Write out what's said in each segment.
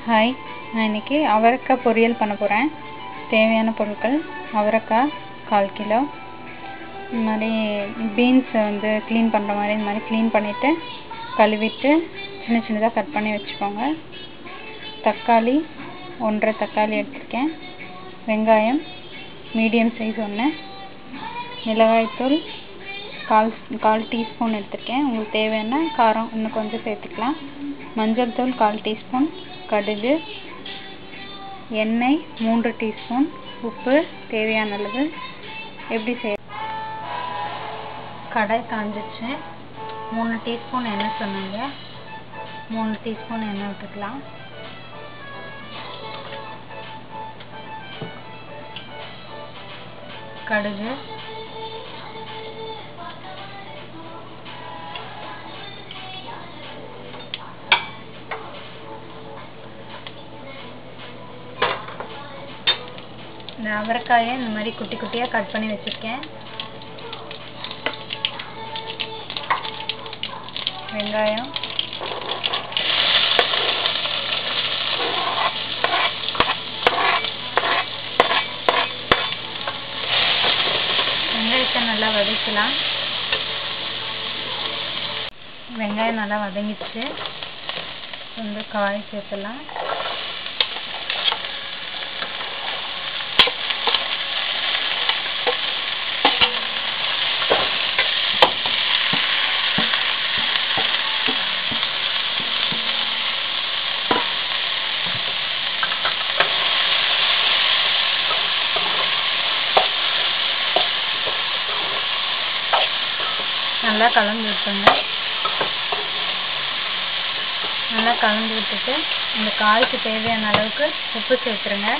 Hi, நான் இன்றைக்கி அவரைக்காய் பொரியல் பண்ண போகிறேன். தேவையான பொருட்கள்: அவரைக்காய் 1/4 கிலோ, இந்த மாதிரி பீன்ஸ் க்ளீன் பண்ணுற மாதிரி இந்த மாதிரி க்ளீன் பண்ணிவிட்டு கழுவிட்டு சின்ன சின்னதாக கட் பண்ணி வச்சுக்கோங்க. தக்காளி 1.5 தக்காளி எடுத்திருக்கேன். வெங்காயம் மீடியம் சைஸ் 1, மிளகாய்த்தூள் 1/4 டீஸ்பூன் எடுத்திருக்கேன். உங்களுக்கு தேவையான காரம் இன்னும் கொஞ்சம் சேர்த்துக்கலாம். மஞ்சள் தூள் 1/4 டீஸ்பூன், கடுகு, எண்ணெய் 3 டீஸ்பூன், உப்பு தேவையான அளவு. எப்படி செய்ய? கடாய் காஞ்சிச்சு. 3 டீஸ்பூன் எண்ணெய் சொன்னீங்க, 3 டீஸ்பூன் எண்ணெய் விட்டுக்கலாம். கடுகு, இந்த அவரைக்காயை இந்த மாதிரி குட்டி குட்டியாக கட் பண்ணி வச்சுருக்கேன். வெங்காயம், வெங்காயத்தை நல்லா வதக்கலாம். வெங்காயம் நல்லா வதங்கிடுச்சு. காய் சேர்த்துலாம். நல்லா கலந்து விட்டுங்க. நல்லா கலந்து விட்டுட்டு இந்த காய்க்கு தேவையான அளவுக்கு உப்பு சேர்த்துருங்க.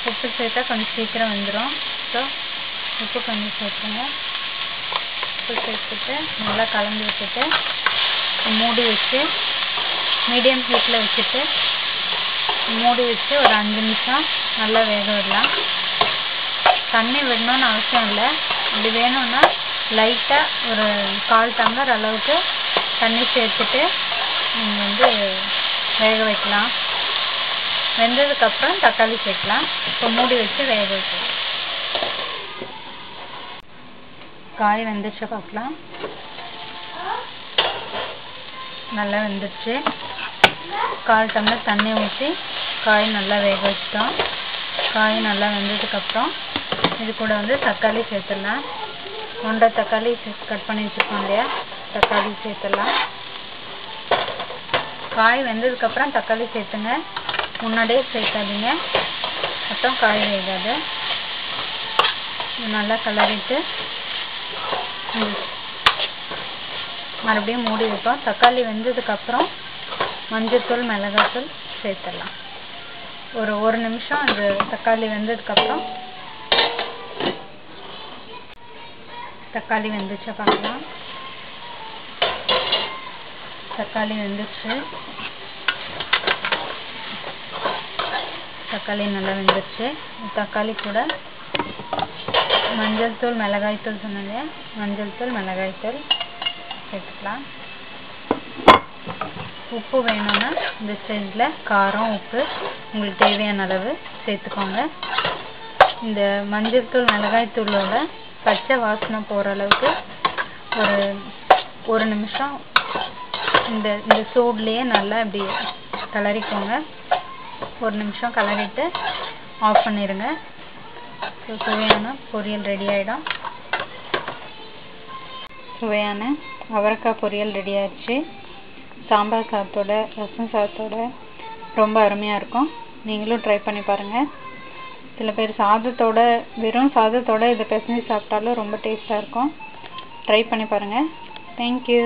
உப்பு சேர்த்தா கொஞ்சம் சீக்கிரம் வந்துடும். ஸோ உப்பு கொஞ்சம் சேர்த்துங்க. உப்பு சேர்த்துட்டு நல்லா கலந்து விட்டுட்டு மூடி வச்சு மீடியம் ஹீட்டில் வச்சுட்டு மூடி வச்சு ஒரு 5 நிமிஷம் நல்லா வேக விடலாம். தண்ணி விடணும்னு அவசியம் இல்லை. இப்படி வேணும்னா லைட்டாக ஒரு 1/4 டம்ளர் அளவுக்கு தண்ணி சேர்த்துட்டு நீங்கள் வேக வைக்கலாம். வெந்ததுக்கப்புறம் தக்காளி சேர்க்கலாம். இப்போ மூடி வச்சு வேக வைக்கலாம். காய் வெந்துச்சு பார்க்கலாம். நல்லா வெந்துடுச்சு. 1/4 டம்ளர் தண்ணி ஊற்றி காய் நல்லா வேக வச்சிட்டோம். காய் நல்லா வெந்ததுக்கப்புறம் இது கூட தக்காளி சேர்த்துடலாம். 1.5 தக்காளி கட் பண்ணி வச்சுருக்கோம் இல்லையா, தக்காளி சேர்த்துடலாம். காய் வெந்ததுக்கப்புறம் தக்காளி சேர்த்துங்க. முன்னாடியே சேர்க்காதீங்க, அப்புறம் காய் வேகாது. நல்லா கிளறிட்டு மறுபடியும் மூடி வைப்போம். தக்காளி வெந்ததுக்கப்புறம் மஞ்சள்தூள், மிளகாய்த்தூள் சேர்த்துடலாம். ஒரு 1 நிமிஷம் அந்த தக்காளி வெந்ததுக்கப்புறம் தக்காளி வெந்துச்சு பார்க்கலாம். தக்காளி வெந்துச்சு. தக்காளி நல்லா வெந்துச்சு. தக்காளி கூட மஞ்சள் தூள், மிளகாய்த்தூள் சொன்னாங்க, மஞ்சள் தூள், மிளகாய்த்தூள் சேர்த்துக்கலாம். உப்பு வேணும்னா இந்த ஸ்டேஜில் காரம், உப்பு உங்களுக்கு தேவையான அளவு சேர்த்துக்கோங்க. இந்த மஞ்சள் தூள், மிளகாய்த்தூளோட பச்சை வாசனை போகிற அளவுக்கு ஒரு நிமிஷம் இந்த சூட்லேயே நல்லா இப்படி கிளறிக்கோங்க. 1 நிமிஷம் கிளறிட்டு ஆஃப் பண்ணிடுங்க. சுவையான பொரியல் ரெடி ஆகிடும். சுவையான அவரைக்காய் பொரியல் ரெடி ஆகிடுச்சு. சாம்பார் சாதத்தோட, ரசம் சாதத்தோட ரொம்ப அருமையாக இருக்கும். நீங்களும் ட்ரை பண்ணி பாருங்கள். சில பேர் வெறும் சாதத்தோட இதை பிசைஞ்சு சாப்பிட்டாலும் ரொம்ப டேஸ்ட்டாக இருக்கும். ட்ரை பண்ணி பாருங்கள். தேங்க்யூ.